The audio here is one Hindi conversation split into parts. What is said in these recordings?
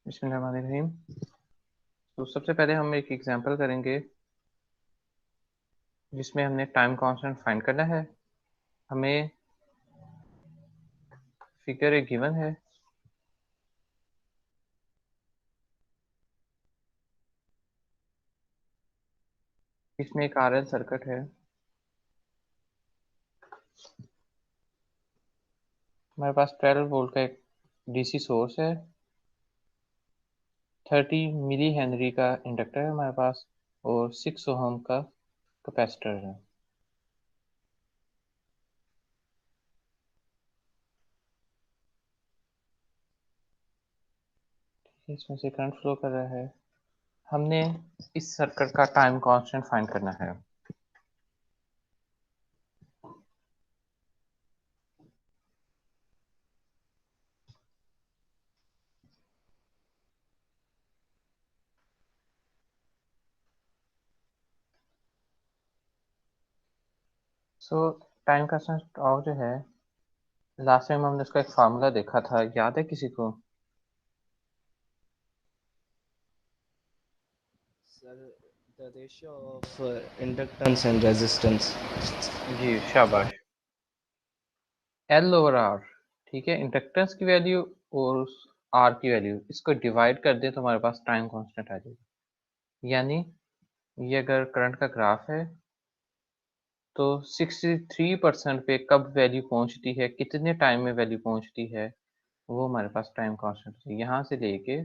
बिस्मिल्लाहिर्रहमानिर्रहीम। तो सबसे पहले हम एक एग्जांपल करेंगे जिसमें हमने टाइम कांस्टेंट फाइंड करना है। हमें फिगर एक गिवन है, इसमें एक आरएल सर्किट है। हमारे पास 12 वोल्ट का एक डीसी सोर्स है, 30 मिली हेनरी का इंडक्टर है हमारे पास, और 6 ओहम का कैपेसिटर है। इसमें से करंट फ्लो कर रहा है। हमने इस सर्किट का टाइम कांस्टेंट फाइंड करना है। सो टाइम कांस्टेंट और जो है, लास्ट टाइम हमने उसका एक फार्मूला देखा था, याद है किसी को? Sir, the ratio of inductance and resistance. जी शाबाश। एल ओवर आर, ठीक है, इंडक्टेंस की वैल्यू और आर की वैल्यू, इसको डिवाइड कर दें तो हमारे पास टाइम कांस्टेंट आ जाएगा। यानी ये अगर करंट का ग्राफ है तो 63% पे कब वैल्यू पहुंचती है, कितने टाइम में वैल्यू पहुंचती है, वो हमारे पास टाइम कांस्टेंट है। यहाँ से लेके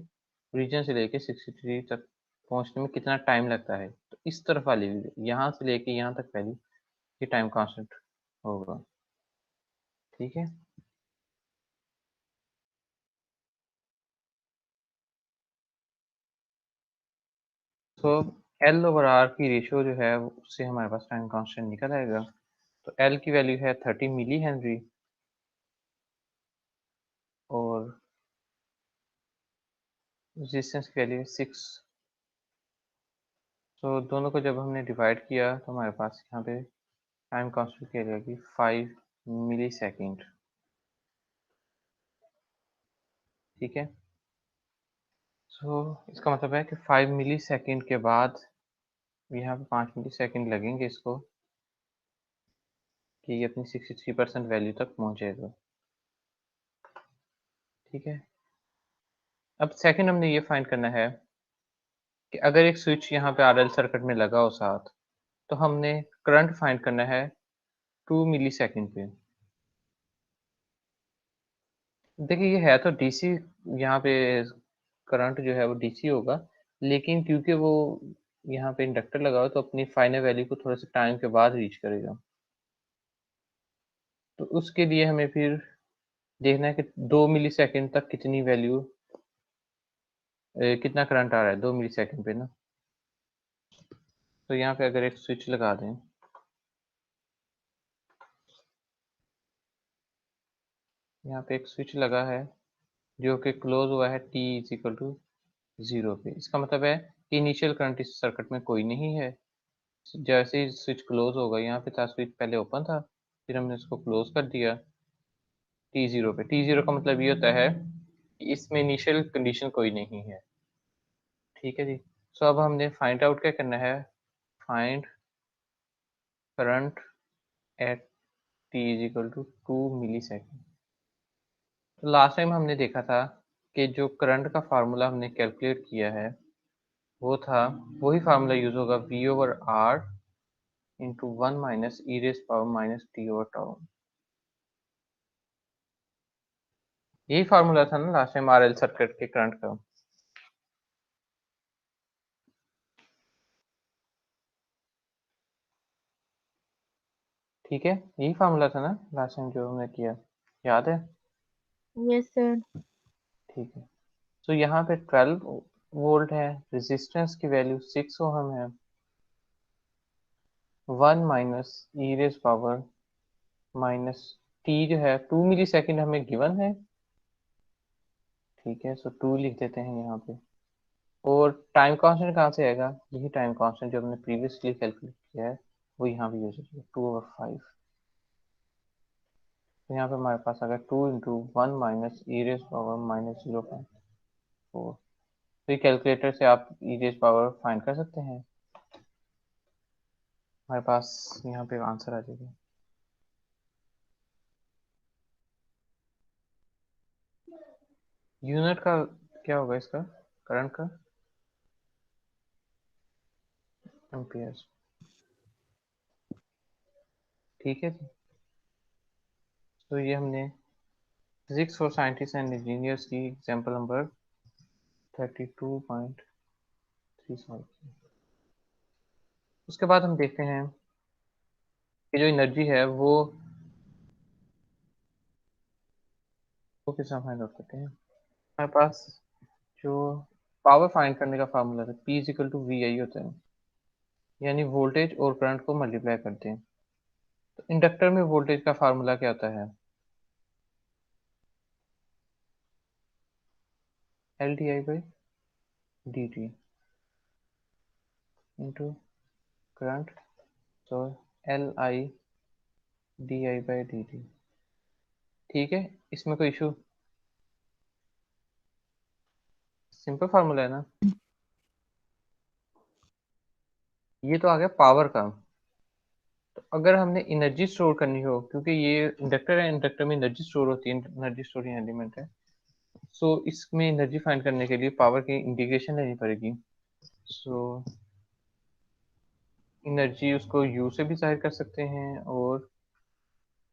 रीजन से लेके 63 तक पहुंचने में कितना टाइम लगता है, तो इस तरफ वाली यहाँ से लेके यहाँ तक वैल्यू ये टाइम कांस्टेंट होगा। ठीक है, तो एल ओवर आर की रेशियो जो है उससे हमारे पास टाइम कांस्टेंट निकल आएगा। तो एल की वैल्यू है 30 मिली हेनरी और रेजिस्टेंस की वैल्यू है 6। तो दोनों को जब हमने डिवाइड किया तो हमारे पास यहाँ पे टाइम कांस्टेंट की वैल्यू आएगी 5 मिली सेकेंड। ठीक है, तो इसका मतलब है कि 5 मिली सेकेंड के बाद यहाँ पे 5 मिली सेकेंड लगेंगे इसको कि ये अपनी 63% वैल्यू तक पहुँचेगा। ठीक है, अब सेकंड हमने ये फाइंड करना है कि अगर एक स्विच यहाँ पे आरएल सर्किट में लगा हो साथ, तो हमने करंट फाइंड करना है 2 मिली सेकेंड पे। देखिए ये है तो डीसी, यहाँ पे करंट जो है वो डीसी होगा, लेकिन क्योंकि वो यहाँ पे इंडक्टर लगा हो तो अपनी फाइनल वैल्यू को थोड़े से टाइम के बाद रीच करेगा। तो उसके लिए हमें फिर देखना है कि 2 मिली सेकेंड तक कितनी वैल्यू, कितना करंट आ रहा है 2 मिली सेकेंड पे ना। तो यहाँ पे अगर एक स्विच लगा दें, यहाँ पे एक स्विच लगा है जो कि क्लोज हुआ है t इज इक्वल टू 0 पे, इसका मतलब है कि इनिशियल करंट इस सर्किट में कोई नहीं है। जैसे ही स्विच क्लोज होगा, यहाँ पे था स्विच पहले ओपन था, फिर हमने इसको क्लोज कर दिया t0 पे। t0 का मतलब ये होता है कि इसमें इनिशियल कंडीशन कोई नहीं है। ठीक है जी, सो अब हमने फाइंड आउट क्या करना है, find current at t is equal to 2 millisecond. तो लास्ट टाइम हमने देखा था कि जो करंट का फार्मूला हमने कैलकुलेट किया है वो था, वही फार्मूला यूज होगा v over r into 1 minus e raise power minus T over tau. यही फार्मूला था ना लास्ट टाइम आरएल सर्किट के करंट का। ठीक है, यही फार्मूला था ना लास्ट टाइम जो हमने किया, याद है? Yes sir. ठीक है, तो यहाँ पे 12 वोल्ट है, रेजिस्टेंस की वैल्यू 6 ओहम है, 1 minus e raise power minus T जो है 2 मिली सेकेंड हमें गिवन है। ठीक है, सो 2 लिख देते हैं यहाँ पे। और टाइम कांस्टेंट कहाँ से आएगा, यही टाइम कांस्टेंट जो हमने प्रीवियसली कैलकुलेट किया है वो यहाँ भी यूज होगा 2/5। तो यहाँ पे हमारे पास आ गया 2 into 1 minus e raise power minus 0.4। तो ये कैलकुलेटर से आप ई रेज पावर फाइंड कर सकते हैं। हमारे पास यहाँ पे आंसर आ जाएगा। यूनिट का क्या होगा इसका, करंट का? एम्पियर्स। ठीक है जी। तो ये हमने physics for scientist and engineers की एग्जाम्पल नंबर 32.3 सॉल्व की। उसके बाद हम देखते हैं कि जो एनर्जी है वो किस फाइंड आउट करते हैं। हमारे पास जो पावर फाइंड करने का फार्मूला है P is equal to V I होता है, यानी वोल्टेज और करंट को मल्टीप्लाई करते हैं। तो इंडक्टर में वोल्टेज का फार्मूला क्या होता है? L D I by D T into current, तो L I D I by D T. ठीक है, इसमें कोई इशू? सिंपल फार्मूला है ना। ये तो आ गया पावर का। तो अगर हमने एनर्जी स्टोर करनी हो, क्योंकि ये इंडक्टर है, इंडक्टर में एनर्जी स्टोर होती है, एनर्जी स्टोरिंग एलिमेंट है, सो इसमें एनर्जी फाइंड करने के लिए पावर की इंटीग्रेशन लेनी पड़ेगी। सो एनर्जी उसको यू से भी जाहिर कर सकते हैं और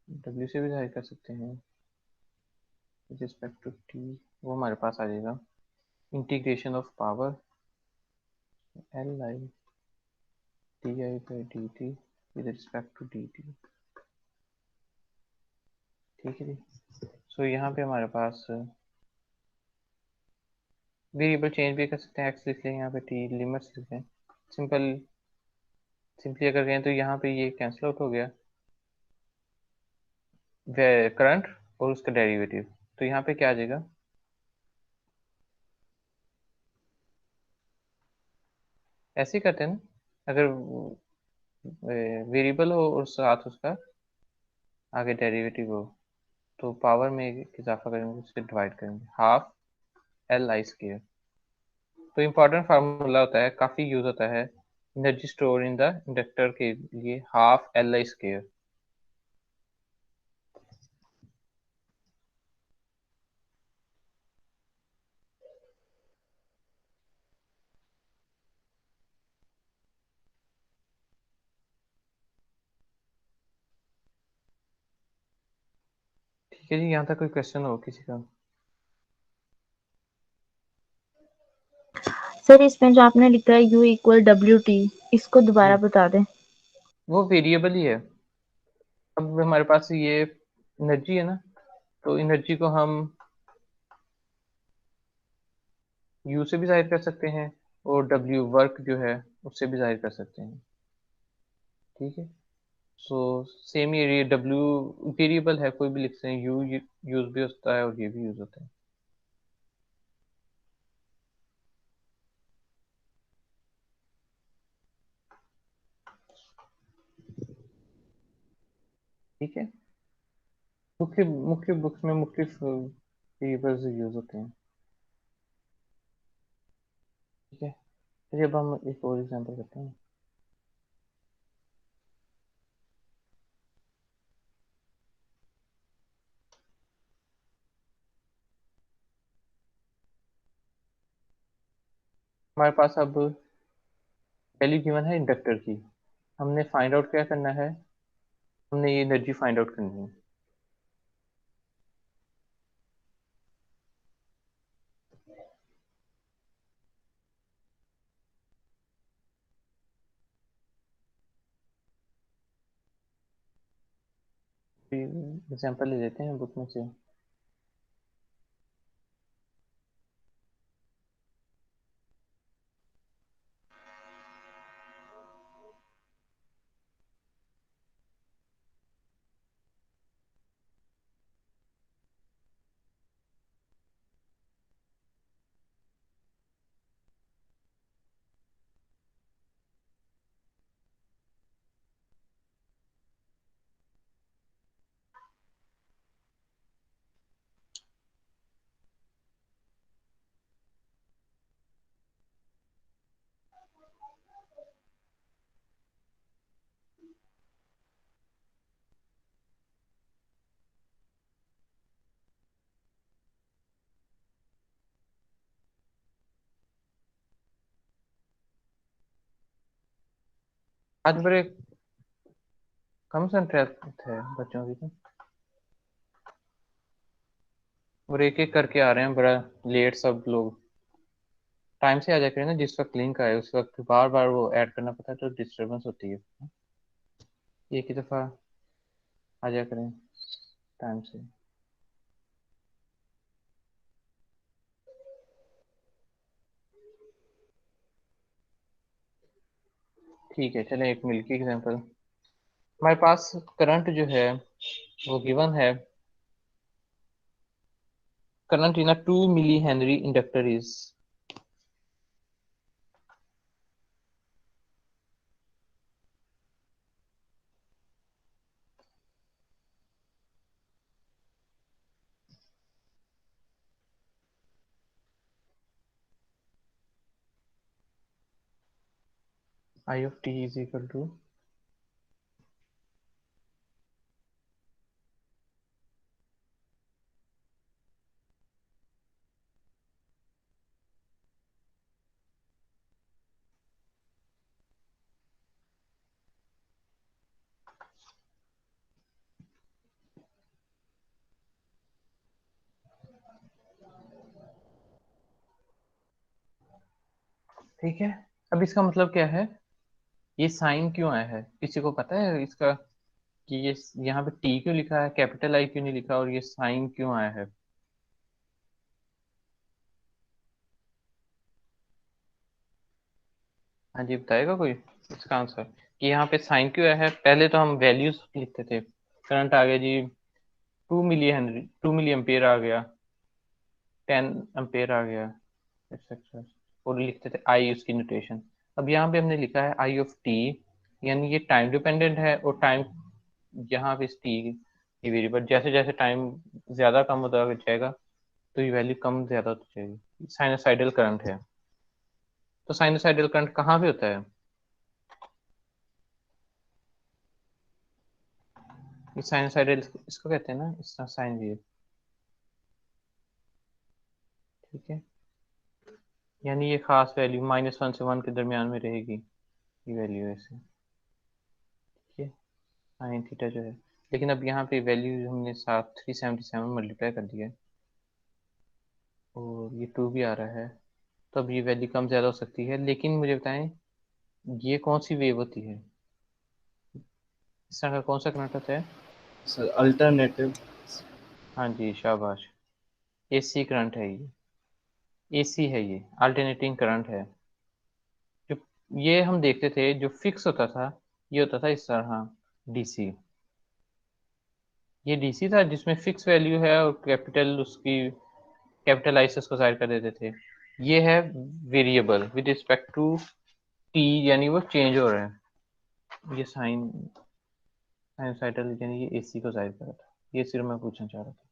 डब्ल्यू से भी जाहिर कर सकते हैं, विद रिस्पेक्ट टू टी। वो हमारे पास आ जाएगा integration of power L I D I by D T with respect to D T. ठीक है जी। सो यहाँ पे हमारे पास वेरिएबल चेंज भी कर सकते हैं, एक्स लिख लें, यहाँ पे टी लिमिट्स लिख लें। सिंपली अगर कहें तो यहाँ पे ये कैंसिल आउट हो गया करंट और उसका डेरिवेटिव, तो यहाँ पे क्या आ जाएगा? ऐसे ही करते हैं ना, अगर वेरिएबल हो और साथ उसका आगे डेरिवेटिव हो, तो पावर में इजाफा करेंगे, उससे डिवाइड करेंगे, हाफ एल आई स्क्वायर। तो इम्पोर्टेंट फार्मूला होता है, काफ़ी यूज होता है energy store in the inductor के लिए, हाफ एल आई स्क्वायर। ठीक है जी, यहाँ तक कोई क्वेश्चन हो किसी का? सर इसमें जो आपने लिखा है U इक्वल WT, इसको दोबारा जी, बता दें। वो वेरिएबल ही है। अब हमारे पास ये एनर्जी है ना, तो एनर्जी को हम यू से भी जाहिर कर सकते हैं और डब्ल्यू वर्क जो है उससे भी जाहिर कर सकते हैं। ठीक है, सो सेम ये डब्ल्यू वेरिएबल है, कोई भी लिख सकते हैं, यू यूज भी होता है और ये भी यूज होता है। ठीक है, मुख्य मुख्य बुक्स में मुख्तलिफ वेरिएबल्स यूज होते हैं। ठीक है, चलिए अब हम एक और एग्जांपल करते हैं। हमारे पास अब वैल्यू गिवन है इंडक्टर की, हमने फाइंड आउट क्या करना है, हमने ये एनर्जी फाइंड आउट करनी है। एग्जांपल ले लेते हैं बुक में से। आज बड़े कम संख्यात है बच्चों की, तो और एक एक करके आ रहे हैं, बड़ा लेट सब लोग। टाइम से आ जाया करें ना, जिस वक्त लिंक आए उस वक्त बार बार वो ऐड करना पड़ता है, तो डिस्टरबेंस होती है। एक ही दफ़ा आ जाया करें टाइम से। ठीक है, चलें एक मिल के एग्जाम्पल। हमारे पास करंट जो है वो गिवन है, current in a 2 milli henry inductor is, I of t is equal to ठीक है। अब इसका मतलब क्या है, ये साइन क्यों आया है, किसी को पता है इसका, कि ये यहाँ पे टी क्यों लिखा है, कैपिटल आई क्यों नहीं लिखा, और ये साइन क्यों आया है? हाँ जी, बताएगा कोई इसका आंसर, कि यहाँ पे साइन क्यों आया है? पहले तो हम वैल्यूज लिखते थे, करंट आ गया जी 2 मिली हेनरी, 2 मिली एम्पियर आ गया, 10 एम्पियर आ गया, एक्सेट्रा, और लिखते थे आई उसकी नोटेशन। अब यहाँ पे हमने लिखा है आई ऑफ टी, यानी ये टाइम डिपेंडेंट है, और टाइम यहाँ पे इस टी की वेरिएबल, जैसे जैसे टाइम ज़्यादा कम होता जाएगा तो ये वैल्यू कम ज़्यादा होती जाएगी। साइनोसाइडल करंट है, तो साइनोसाइडल करंट कहाँ पे होता है? ये साइनोसाइडल इसको कहते हैं ना, इसका साइन वेव, ठीक है। यानी ये खास वैल्यू -1 से 1 के दरमियान में रहेगी, ये वैल्यू ऐसे, ठीक है, साइन थीटा जो है। लेकिन अब यहाँ पे वैल्यू हमने साथ 377 मल्टीप्लाई कर दिया है, और ये 2 भी आ रहा है, तो अब ये वैल्यू कम ज़्यादा हो सकती है। लेकिन मुझे बताएं, ये कौन सी वेव होती है, इस तरह का कौन सा करंट होता है? Sir alternative. हाँ जी, शाबाश, एसी करंट है ये, एसी है ये, अल्टरनेटिंग करंट है। जो ये हम देखते थे जो फिक्स होता था, ये होता था इस तरह, डीसी। ये डीसी था जिसमें फिक्स वैल्यू है, और कैपिटल उसकी, कैपिटल आई से उसको जाहिर कर देते थे। ये है variable with respect to T, यानी वो चेंज हो रहा है। ये साइनसाइडल यानी ये एसी को जाहिर कर रहा था। ये सिर्फ मैं पूछना चाह रहा था।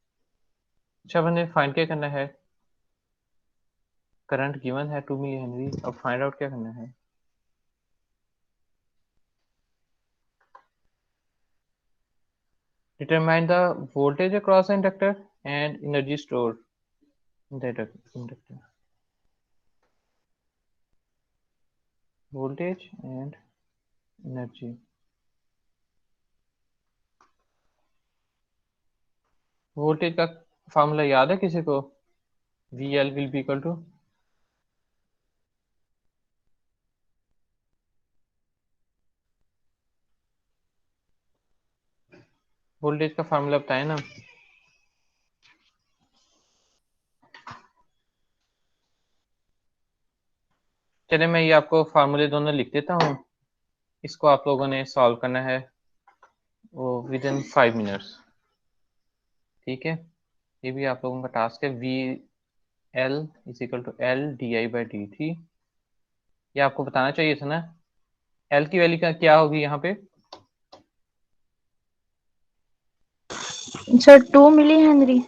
अच्छा, मैंने फाइंड क्या करना है, करंट गिवन है 2 मिली हेनरी, अब फाइंड आउट क्या करना है? Determine the voltage across inductor and energy store in the inductor, voltage and energy. Voltage का फार्मूला याद है किसी को? V L will be equal to, voltage का फार्मूला बताए ना। चले मैं ये आपको फार्मूले दोनों लिख देता हूँ, इसको आप लोगों ने सॉल्व करना है वो विद इन 5 मिनट्स, ठीक है। ये भी आप लोगों का टास्क है। V L is equal to L D I by D T, ये आपको बताना चाहिए था ना। एल की वैल्यू का क्या होगी यहाँ पे? Sir 2 milli henry.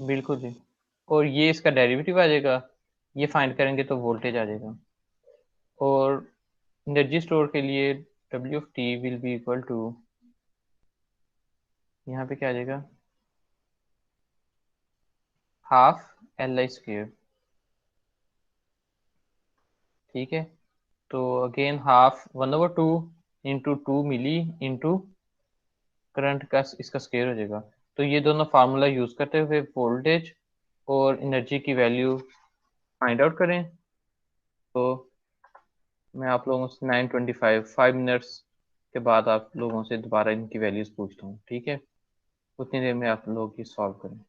बिल्कुल जी, और ये इसका डेरिवेटिव आ जाएगा, ये फाइंड करेंगे तो वोल्टेज आ जाएगा। और एनर्जी स्टोर के लिए W of T will be equal to, यहाँ पे क्या आ जाएगा, हाफ एल आई स्क्वेयर, ठीक है। तो अगेन हाफ 1/2 इंटू 2 मिली इंटू करंट का इसका स्क्वायर हो जाएगा। तो ये दोनों फार्मूला यूज करते हुए वोल्टेज और एनर्जी की वैल्यू फाइंड आउट करें। तो मैं आप लोगों से 9:25 5 मिनट्स के बाद आप लोगों से दोबारा इनकी वैल्यूज पूछता हूँ, ठीक है? उतनी देर में आप लोग ये सॉल्व करें।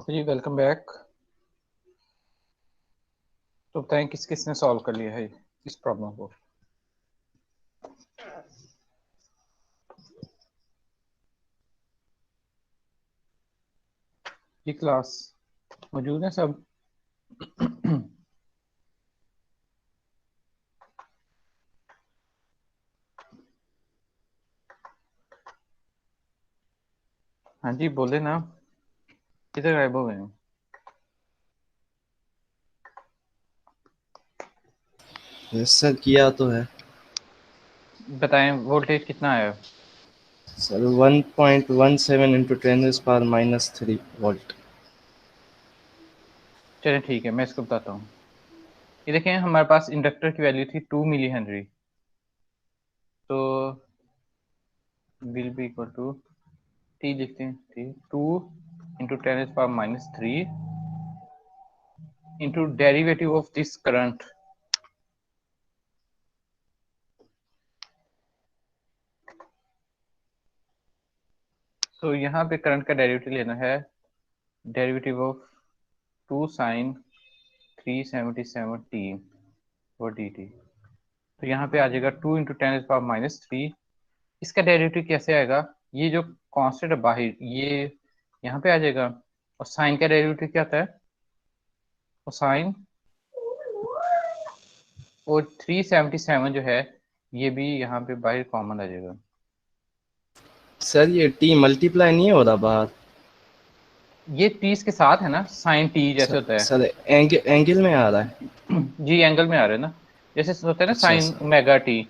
जी वेलकम बैक। तो बताएं किस किसने सॉल्व कर लिया है इस प्रॉब्लम को। जी क्लास मौजूद है सब? हाँ जी बोले ना, किधर गायब हो गए हैं? यस सर, किया तो है बताएं वोल्टेज कितना है? सर। 1.17 into 10⁻³ volt. चलिए ठीक है, मैं इसको बताता हूँ। ये देखें, हमारे पास इंडक्टर की वैल्यू थी 2 मिली हेनरी, तो will be equal to T लिखते हैं, ठीक, 2 × 10⁻³ into derivative of this current. तो यहाँ पे करंट का डेरिवेटिव लेना है, डेरिवेटिव ऑफ 2 sin 377t और dt। तो यहाँ पे आ जाएगा 2 × 10⁻³ इसका डेरिवेटिव कैसे आएगा? ये जो कांस्टेंट है बाहर, ये यहाँ पे आ जाएगा। और साइन का डेरिवेटिव क्या आता है? और साइन और 377 जो है ये भी यहाँ पे बाहर कॉमन आ जाएगा। सर ये टी मल्टीप्लाई नहीं हो रहा बाहर? ये 30 के साथ है ना, साइन टी जैसे होता है। सर एंगल में आ रहा है। जी एंगल में आ रहा है ना, जैसे होता है ना अच्छा साइन सर। ओमेगा टी,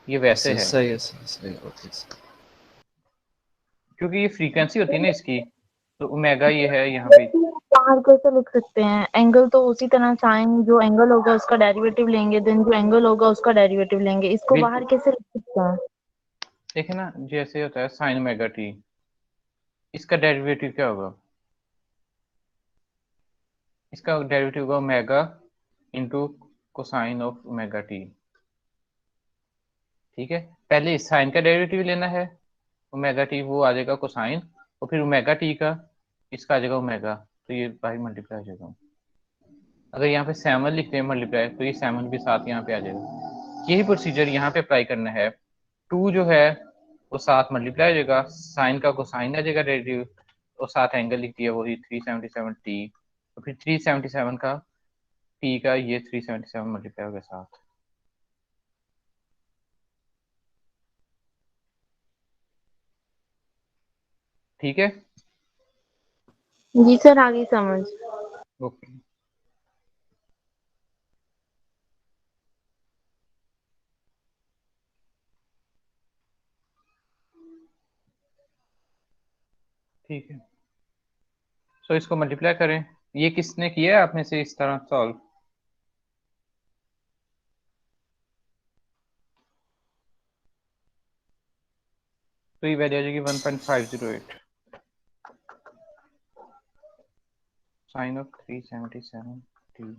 ये वैसे सर है। सही है सर, सही है, ओके सर। क्योंकि ये फ्रीक्वेंसी होती है ना इसकी, तो ओमेगा ये है यहाँ पे। बाहर कैसे लिख सकते हैं? एंगल तो उसी तरह साइन जो एंगल होगा उसका डेरिवेटिव लेंगे, देन जो एंगल होगा उसका डेरिवेटिव लेंगे। इसको बाहर बिल्कुल, कैसे लिख सकते हैं? देखे ना जैसे होता है साइन ओमेगा टी, इसका डेरिवेटिव क्या होगा? इसका डेरिवेटिव होगा omega into cosine of omega T. ठीक है, पहले इस साइन का डेरिवेटिव लेना है, ओमेगा टी, वो आ जाएगा कोसाइन, और फिर ओमेगा टी का इसका आ जाएगा ओमेगा, तो ये बाई मल्टीप्लाई हो जाएगा। अगर यहाँ पे 7 लिखते हैं मल्टीप्लाई, तो ये 7 भी साथ यहाँ पे आ जाएगा। यही प्रोसीजर यहाँ पे अप्लाई करना है। 2 जो है वो साथ मल्टीप्लाई हो जाएगा, साइन का कोसाइन आ जाएगा डेरिवेटिव, और साथ एंगल लिख दिया वही 377t, और फिर 377 का टी का ये 377 मल्टीप्लाई हो गया साथ। ठीक है, जी सर, आगे समझ। ओके ठीक है। सो इसको मल्टीप्लाई करें। ये किसने किया है आप में से इस तरह सॉल्व? तो ये वैल्यू आ जाएगी 1.508 साइन ऑफ 377t।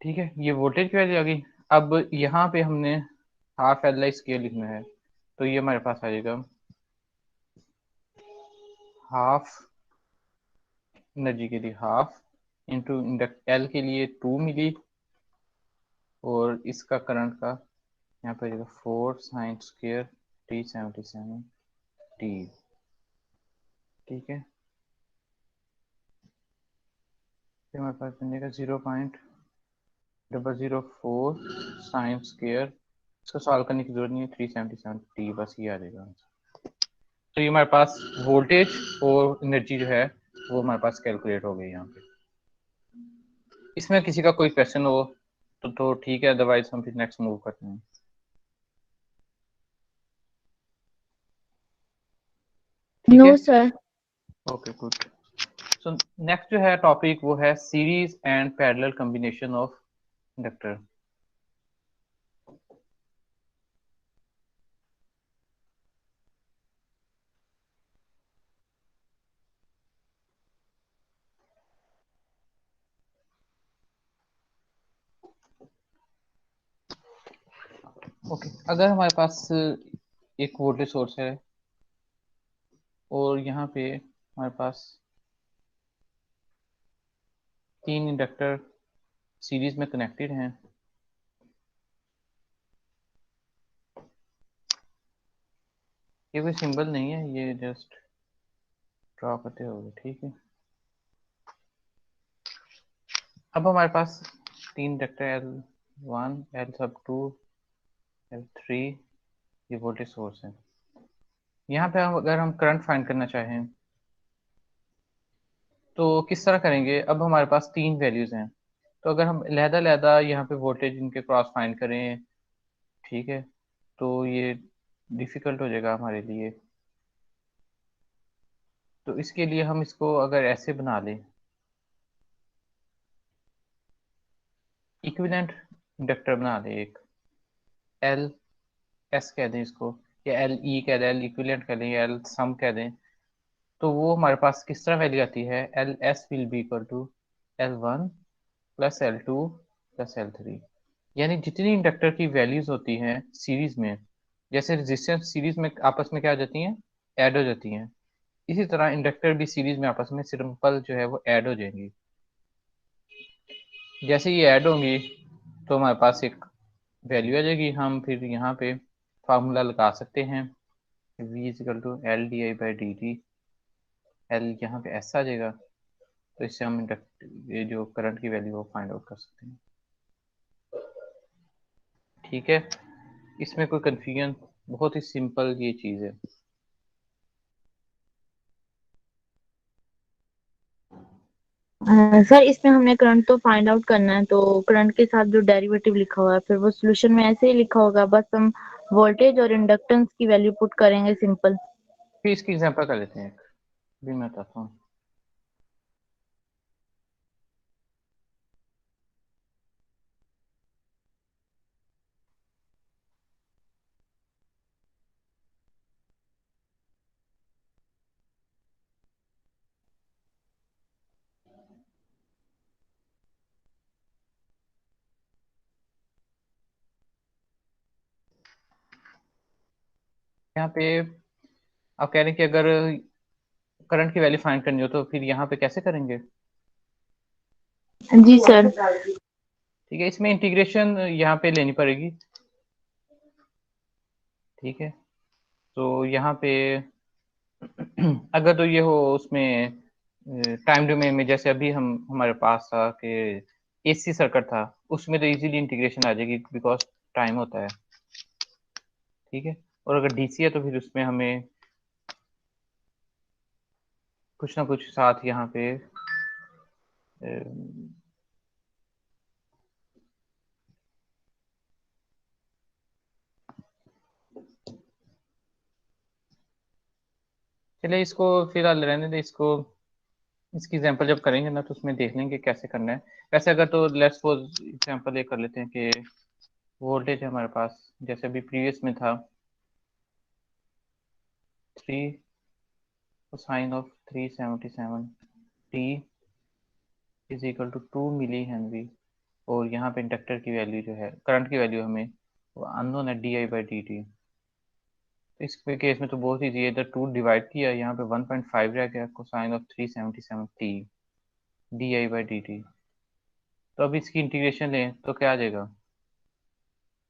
ठीक है, ये वोल्टेज की वैल्यू आ गई। अब यहाँ पे हमने हाफ एल आई स्केयर लिखना है, तो ये हमारे पास आ जाएगा हाफ एनर्जी के लिए हाफ इंटू इंडक्ट एल के लिए 2 मिली, और इसका करंट का यहाँ पे आ जाएगा 4 साइन स्केयर 377t। ठीक है, फिर हमारे पास बन जाएगा 0.004 साइन स्केयर। इसको सॉल्व करने की जरूरत नहीं है, 377t बस ये आ जाएगा। तो ये हमारे पास वोल्टेज और एनर्जी जो है वो हमारे पास कैलकुलेट हो गई यहाँ पे। इसमें किसी का कोई क्वेश्चन हो तो ठीक है, अदरवाइज हम फिर नेक्स्ट मूव करते हैं। ठीक है, no sir. Okay good. So next जो है टॉपिक वो है series and parallel combination of inductor. Okay, अगर हमारे पास एक वोल्टेज सोर्स है और यहाँ पे हमारे पास 3 इंडक्टर सीरीज में कनेक्टेड हैं। ये कोई सिंबल नहीं है, ये जस्ट ड्रॉ करते हो, ठीक है। अब हमारे पास 3 इंडक्टर L1 L2 L3, ये वोल्टेज सोर्स है। यहाँ पे अगर हम करंट फाइंड करना चाहें तो किस तरह करेंगे। अब हमारे पास 3 वैल्यूज हैं, तो अगर हम लहदा यहाँ पे वोल्टेज इनके क्रॉस फाइंड करें, ठीक है, तो ये डिफिकल्ट हो जाएगा हमारे लिए। तो इसके लिए हम इसको अगर ऐसे बना लें, इक्विवेलेंट इंडक्टर बना लें एक, एल एस कह दें इसको, या एल ई कह दें, एल इक्विवेलेंट कह दें, या एल सम कह दें, तो वो हमारे पास किस तरह वैल्यू आती है। L S will be equal to L1 plus L2 plus L3। यानी जितनी इंडक्टर की वैल्यूज होती हैं सीरीज में, जैसे रेजिस्टेंस सीरीज में आपस में क्या हो जाती हैं, ऐड हो जाती हैं, इसी तरह इंडक्टर भी सीरीज में आपस में सिंपल जो है वो ऐड हो जाएंगी। जैसे ये ऐड होंगी तो हमारे पास एक वैल्यू आ जाएगी। हम फिर यहाँ पे फार्मूला लगा सकते हैं, v equal to L D I by D T. L यहाँ पे ऐसा आ जाएगा, तो इससे हम ये जो करंट की वैल्यू वो फाइंड आउट कर सकते हैं, ठीक है। इसमें कोई कंफ्यूजन, बहुत ही सिंपल ये चीज़ है। सर इसमें हमने करंट तो फाइंड आउट करना है, तो करंट के साथ जो डेरिवेटिव लिखा हुआ है फिर वो सॉल्यूशन में ऐसे ही लिखा होगा, बस हम वोल्टेज और इंडक्टेंस की वैल्यू पुट करेंगे सिंपल। फिर इसकी एग्जांपल कर लेते हैं एक, भी मैं बताता हूँ। यहाँ पे आप कह रहे हैं कि अगर करंट की वैल्यू फाइंड करनी हो तो फिर यहाँ पे कैसे करेंगे। जी सर। ठीक है, इसमें इंटीग्रेशन यहाँ पे लेनी पड़ेगी, ठीक है। तो यहाँ पे अगर तो ये हो उसमें टाइम डोमेन में, जैसे अभी हम हमारे पास था कि एसी सर्किट था, उसमें तो इजीली इंटीग्रेशन आ जाएगी बिकॉज टाइम होता है, ठीक है। और अगर डीसी है तो फिर उसमें हमें कुछ ना कुछ साथ यहाँ पे चलिए इसको फिलहाल रहने दें इसको। इसकी एग्जांपल जब करेंगे ना तो उसमें देख लेंगे कैसे करना है। वैसे अगर तो लेट्स सपोज एग्जांपल ये कर लेते हैं कि वोल्टेज है हमारे पास, जैसे अभी प्रीवियस में था 3 sine of 377 T is equal to 2 milli henry. और यहाँ पे इंडक्टर की वैल्यू जो है, करंट की वैल्यू हमें वो अननोन है, D I by D T. इस केस में तो बहुत ईजी है, इधर 2 डिवाइड किया, यहाँ पे 1.5 रह गया, cosine of 377 T D I by D T. तो अब इसकी इंटीग्रेशन लें तो क्या आ जाएगा।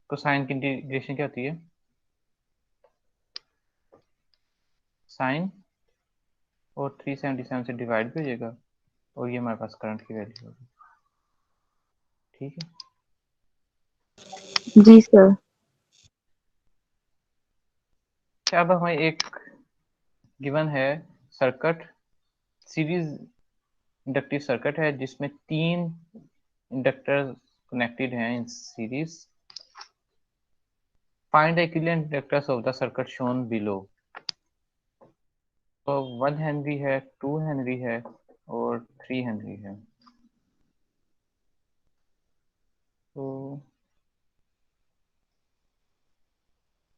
कोसाइन की इंटीग्रेशन क्या होती है, साइन और 377 से डिवाइड भी हो जाएगा, और ये हमारे पास करंट की वैल्यू होगी, ठीक है। जी सर। अच्छा, अब हमें एक गिवन है सर्किट, सीरीज इंडक्टिव सर्किट है जिसमें 3 इंडक्टर कनेक्टेड हैं in series. Find the equivalent inductors of the circuit shown below. तो 1 हेनरी है, 2 हेनरी है और 3 हेनरी है। तो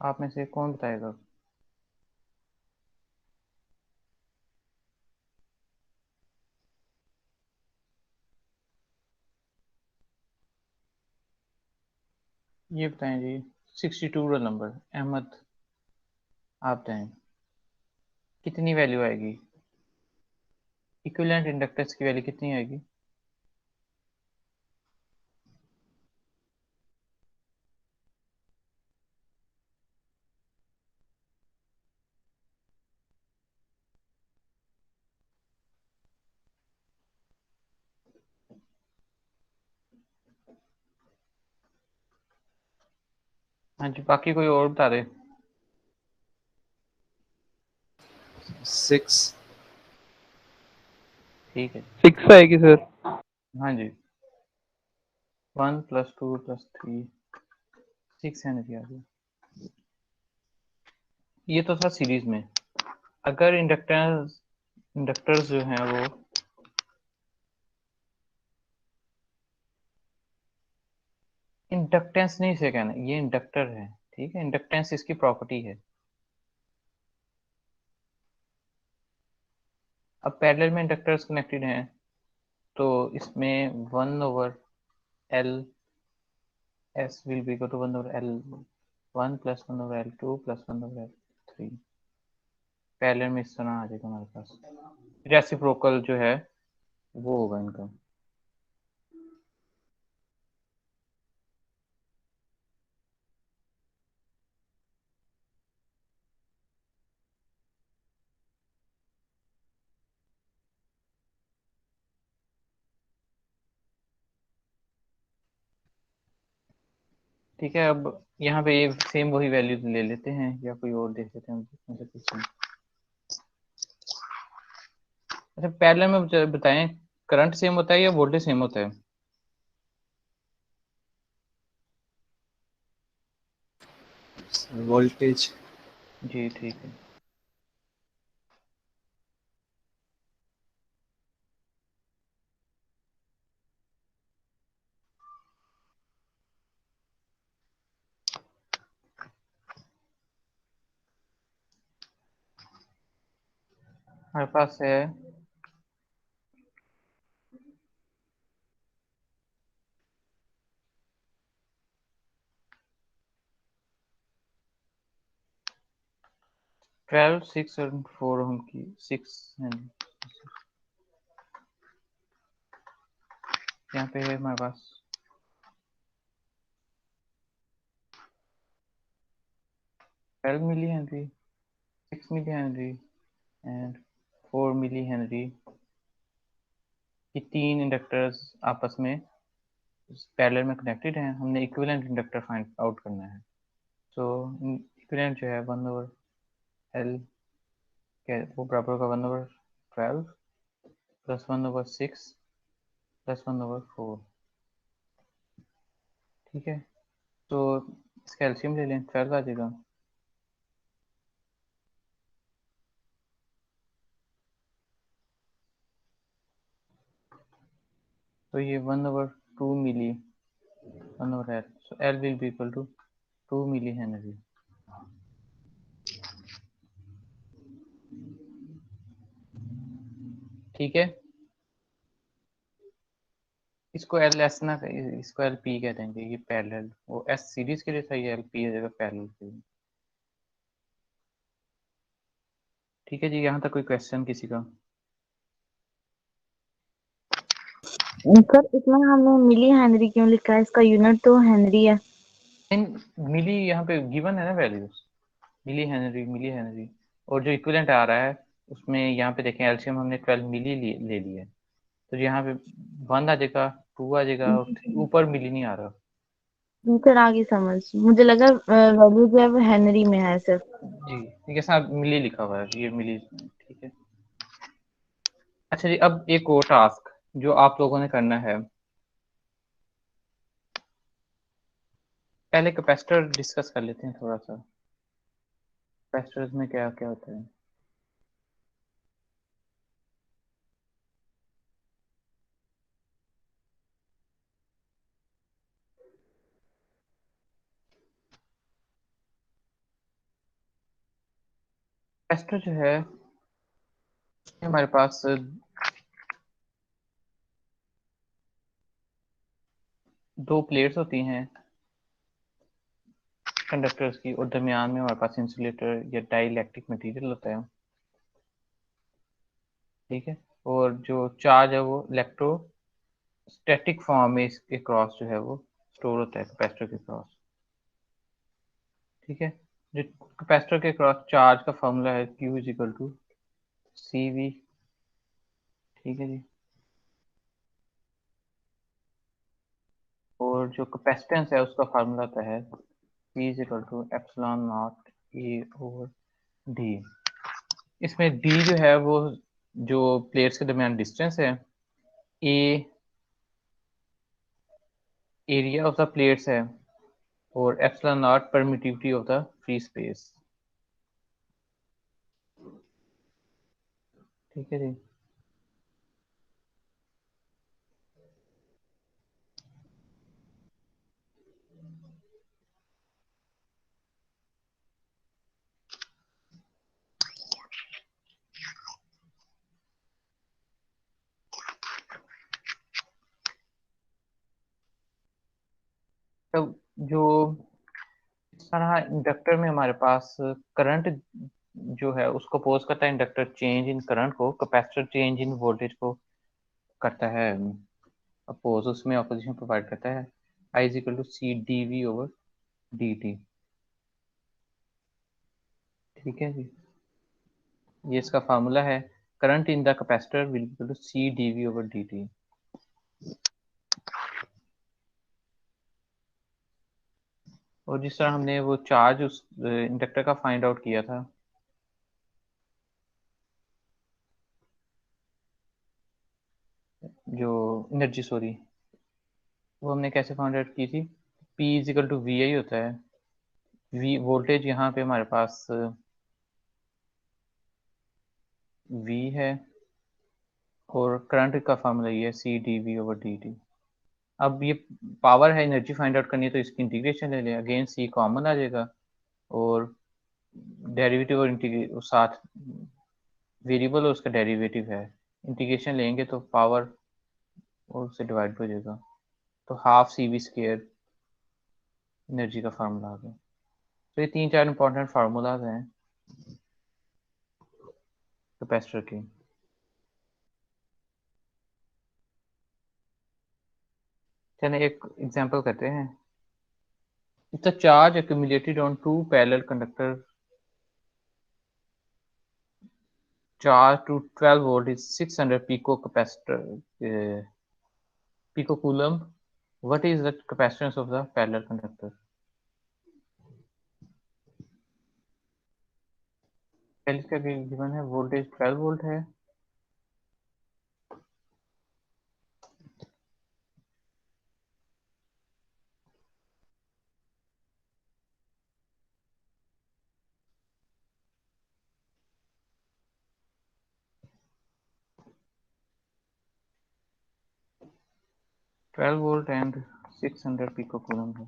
आप में से कौन बताएगा। ये बताएं जी, 62 रोल नंबर, अहमद, आप बताएं। कितनी वैल्यू आएगी? इक्विवेलेंट इंडक्टेंस की वैल्यू कितनी आएगी? हाँ जी, बाकी कोई और बता दे। 6। ठीक है, 6 आएगी सर। हाँ जी, 1 + 2 + 3 6 हेनरी आ गया। ये तो था सीरीज में। अगर इंडक्टर्स जो हैं वो इंडक्टेंस नहीं से कहना, ये इंडक्टर है, ठीक है, इंडक्टेंस इसकी प्रॉपर्टी है। अब पैरेलल में इंडक्टर्स कनेक्टेड हैं तो इसमें 1/L S will be equal to 1/L1 + 1/L2 + 1/L3। Parallel में इस तरह आ जाएगा हमारे पास। रेसिप्रोकल जो है वो होगा इनका। ठीक है, अब यहाँ पे ये सेम वही वैल्यू ले लेते हैं या कोई और देख लेते हैं मतलब कुछ। अच्छा, पैरेलल में बताएं, करंट सेम होता है या वोल्टेज सेम होता है? वोल्टेज। जी ठीक है। हमारे पास है 12 6 और 4 ओम की 6 है। यहाँ पे है हमारे पास 12 milli henry, 6 milli henry and 4 milli henry. ये तीन इंडक्टर्स आपस में पैरेलल में कनेक्टेड हैं। हमने इक्विवेलेंट इंडक्टर फाइंड आउट करना है। सो इक्विवेलेंट जो है 1/L वो बराबर होगा 1/12 + 1/6 + 1/4। ठीक है, तो इसका एलसीएम ले लें, 12 आ जाएगा। तो ये 1/2 milli 1/L, so L will be equal to 2 milli henry. ठीक है, इसको एल एस ना, इसको एल पी कह देंगे। ये पैरेलल, वो एस सीरीज के लिए था, ये एल पी हो जाएगा पैरेलल के लिए। ठीक है जी, यहाँ तक कोई क्वेश्चन किसी का? सर इसमें हमने मिली हेनरी क्यों लिखा है? इसका यूनिट तो हेनरी है। मिली यहाँ पे गिवन है ना वैल्यूज, मिली हेनरी। और जो इक्विवेलेंट आ रहा है उसमें यहाँ पे देखें एलसीएम हमने 12 मिली ले लिया है, तो यहाँ पे 1 आ जाएगा, 2 आ जाएगा और ऊपर मिली नहीं आ रहा। सर आगे समझ, मुझे लगा वैल्यू जो है वो हेनरी में है सिर्फ। जी ठीक है, साहब मिली लिखा हुआ है, ये मिली। ठीक है, अच्छा जी, अब एक और टास्क जो आप लोगों ने करना है। पहले कैपेसिटर डिस्कस कर लेते हैं थोड़ा सा। कैपेसिटर्स में क्या क्या होता है? कैपेसिटर जो है हमारे पास दो प्लेट्स होती हैं कंडक्टर्स की, और दरमियान में हमारे पास इंसुलेटर या डाइलेक्ट्रिक मटेरियल होता है। ठीक है, और जो चार्ज है वो इलेक्ट्रोस्टैटिक फॉर्म में इसके क्रॉस जो है वो स्टोर होता है कैपेसिटर के क्रॉस। ठीक है, जो कैपेसिटर के क्रॉस चार्ज का फॉर्मूला है Q is equal to CV। ठीक है जी, और जो कैपेसिटेंस है उसका फार्मूला आता है P is equal to epsilon naught A over D। इसमें D जो है वो जो प्लेट्स के दरमियान डिस्टेंस है, A area of the plates है, और epsilon not permittivity of the free space. ठीक है जी, तो जो इस तरह इंडक्टर में हमारे पास करंट जो है उसको अपोज करता है, इंडक्टर चेंज इन करंट को, कैपेसिटर चेंज इन वोल्टेज को करता है अपोज, उसमें अपोजिशन प्रोवाइड करता है। I is equal to C D V over D T. ठीक है जी, ये इसका फार्मूला है, current in the capacitor will equal to C D V over D T. और जिस तरह हमने वो चार्ज उस इंडक्टर का फाइंड आउट किया था, जो एनर्जी सॉरी, वो हमने कैसे फाइंड आउट की थी, P is equal to V I होता है। वी वोल्टेज यहाँ पे हमारे पास V है, और करंट का फार्मूला ये है C D V over D T. अब ये पावर है, एनर्जी फाइंड आउट करनी है तो इसकी इंटीग्रेशन ले लें, अगेन सी कॉमन आ जाएगा, और डेरिवेटिव और इंटीग्रेट साथ वेरिएबल और उसका डेरिवेटिव है, इंटीग्रेशन लेंगे तो पावर और उससे डिवाइड हो जाएगा, तो half C V square energy का फार्मूला आ गया। तो ये 3-4 इंपॉर्टेंट फार्मूलाज हैं कैपेसिटर के। चलिए एक एग्जांपल करते हैं। If the charge accumulated on two parallel conductor charge to 12 volt is 600 picocoulomb, what is the capacitance of the parallel conductor? पहले इसका गिवन है, वोल्टेज 12 वोल्ट है, ट्वेल्व वोल्ट एंड 600 पिकोकूलम्ब है।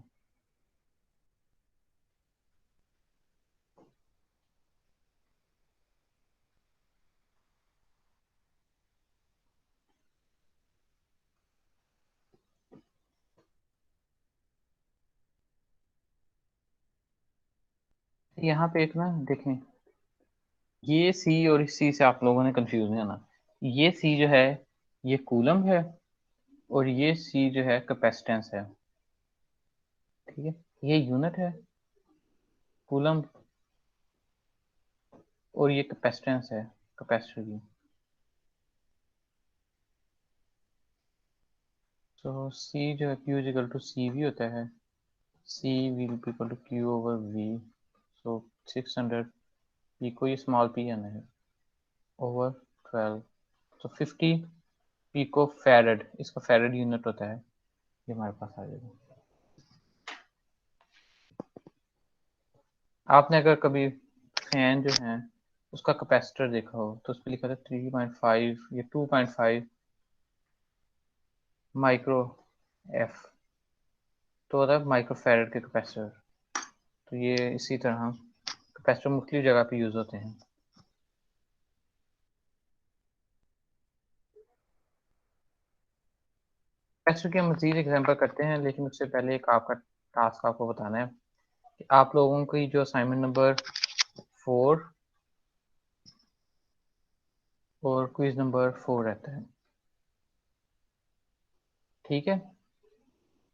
यहाँ पे एक ना देखें, ये सी और इस सी से आप लोगों ने कंफ्यूज नहीं होना, ये सी जो है ये कूलम है, और ये सी जो है कैपेसिटेंस है। ठीक है, ये यूनिट है कूलम, और ये कैपेसिटेंस है कैपेसिटर की। तो सी जो है Q is equal to C V होता है, C will be equal to Q over V. So 600 P को ये स्मॉल पी आना है ओवर 12, तो 50 पिको फैरड, इसका फैरड यूनिट होता है, ये हमारे पास आ जाएगा। आपने अगर कभी फैन जो है उसका कैपेसिटर देखा हो तो उस पर लिखा था 3.5 या 2.5 माइक्रो एफ, तो होता है माइक्रो फैरड के कैपेसिटर। तो ये इसी तरह कैपेसिटर मुख्तलिफ जगह पे यूज होते हैं। कैपेसिटर के मजीद एग्जांपल करते हैं, लेकिन उससे पहले एक आपका टास्क आपको बताना है कि आप लोगों की जो असाइनमेंट नंबर 4 और क्विज नंबर 4 रहता है। ठीक है,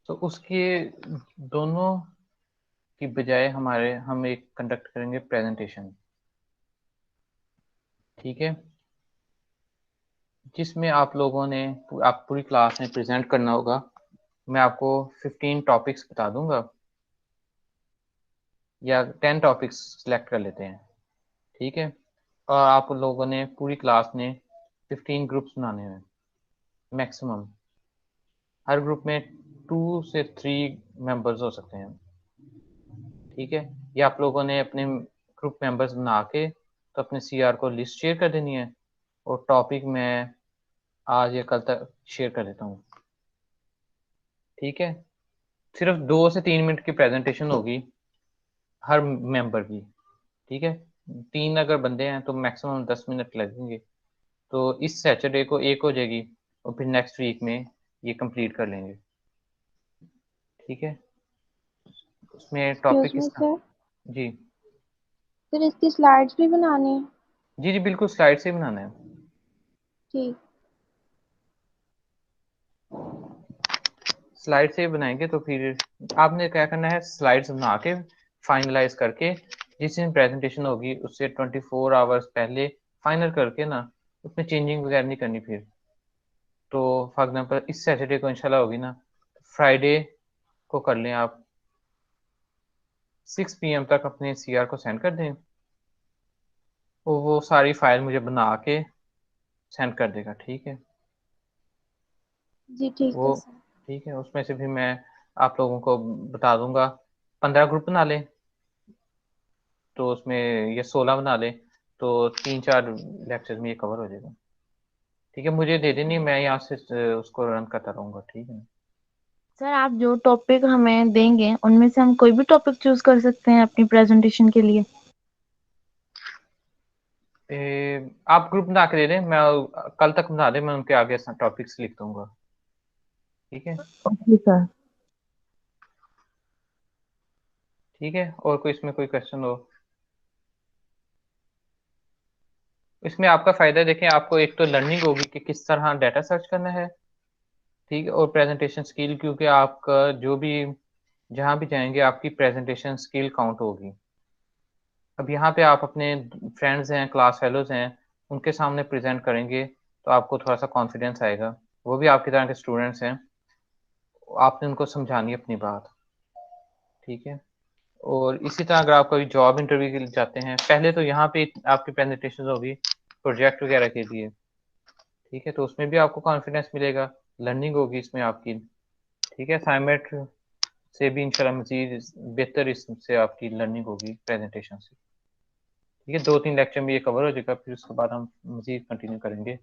तो उसके दोनों की बजाय हम एक कंडक्ट करेंगे प्रेजेंटेशन। ठीक है, जिसमें आप लोगों ने आप पूरी क्लास में प्रेजेंट करना होगा। मैं आपको 15 टॉपिक्स बता दूंगा या 10 टॉपिक्स सिलेक्ट कर लेते हैं। ठीक है, और आप लोगों ने पूरी क्लास में 15 ग्रुप्स बनाने हैं मैक्सिमम। हर ग्रुप में 2 से 3 मेंबर्स हो सकते हैं। ठीक है, ये आप लोगों ने अपने ग्रुप मेंबर्स बना के तो अपने सीआर को लिस्ट शेयर कर देनी है, और टॉपिक मैं आज या कल तक शेयर कर देता हूँ। ठीक है, सिर्फ 2 से 3 मिनट की प्रेजेंटेशन होगी हर मेंबर की। ठीक है, 3 अगर बंदे हैं तो मैक्सिमम 10 मिनट लगेंगे। तो इस सैटरडे को एक हो जाएगी और फिर नेक्स्ट वीक में ये कंप्लीट कर लेंगे। ठीक है, उसमें एक्सक्यूज टॉपिक मी किसका? सर, जी फिर इसकी स्लाइड्स भी बनानी है? जी जी बिल्कुल, स्लाइड से ही बनाना है। ठीक। स्लाइड से ही बनाएंगे तो फिर आपने क्या करना है, स्लाइड्स बना के फाइनलाइज करके जिस दिन प्रेजेंटेशन होगी उससे 24 आवर्स पहले फाइनल करके ना, उसमें चेंजिंग वगैरह नहीं करनी फिर। तो फॉर एग्जाम्पल इस सैटरडे को इंशाल्लाह होगी ना, फ्राइडे को कर लें आप 6 PM तक अपने सीआर को सेंड कर दें, वो सारी फाइल मुझे बना के सेंड कर देगा। ठीक है, जी ठीक वो है सर। ठीक है, उसमें से भी मैं आप लोगों को बता दूंगा। 15 ग्रुप बना लें तो उसमें ये 16 बना लें तो 3-4 लेक्चर में ये कवर हो जाएगा। ठीक है, मुझे दे देनी, मैं यहाँ से उसको रन करता रहूँगा। ठीक है, सर आप जो टॉपिक हमें देंगे उनमें से हम कोई भी टॉपिक चूज कर सकते हैं अपनी प्रेजेंटेशन के लिए? आप ग्रुप बना के दे दें, मैं कल तक बना दें, मैं उनके आगे टॉपिक्स लिख दूंगा। ठीक है, ओके सर। ठीक है, और कोई इसमें कोई क्वेश्चन हो? इसमें आपका फायदा देखें, आपको एक तो लर्निंग होगी कि किस तरह डाटा सर्च करना है। ठीक है, और प्रेजेंटेशन स्किल, क्योंकि आपका जो भी जहाँ भी जाएंगे आपकी प्रेजेंटेशन स्किल काउंट होगी। अब यहाँ पे आप अपने फ्रेंड्स हैं, क्लास फेलोज हैं, उनके सामने प्रेजेंट करेंगे तो आपको थोड़ा सा कॉन्फिडेंस आएगा। वो भी आपकी तरह के स्टूडेंट्स हैं, आपने उनको समझानी है अपनी बात। ठीक है, और इसी तरह अगर आप कोई जॉब इंटरव्यू के लिए जाते हैं, पहले तो यहाँ पे आपकी प्रेजेंटेशन होगी प्रोजेक्ट वगैरह के लिए। ठीक है, तो उसमें भी आपको कॉन्फिडेंस मिलेगा, लर्निंग होगी इसमें आपकी। ठीक है, असाइनमेंट से भी इंशाल्लाह मजीद बेहतर इससे आपकी लर्निंग होगी प्रेजेंटेशन से। ठीक है, 2-3 लेक्चर में ये कवर हो जाएगा, फिर उसके बाद हम मजीद कंटिन्यू करेंगे,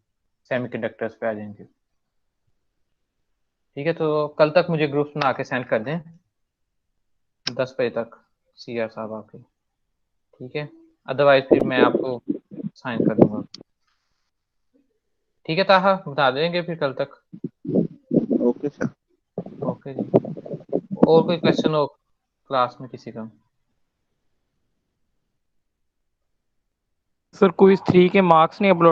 सेमीकंडक्टर्स पे आ जाएंगे। ठीक है, तो कल तक मुझे ग्रुप्स बना के सेंड कर दें 10 बजे तक, सीआर साहब आके। ठीक है, अदरवाइज फिर मैं आपको साइन कर दूंगा। ठीक है ताहा, बता देंगे फिर कल तक। Okay sir. ओके जी, और कोई क्वेश्चन हो क्लास में किसी का? सर क्विज 3 के मार्क्स नहीं अपलोड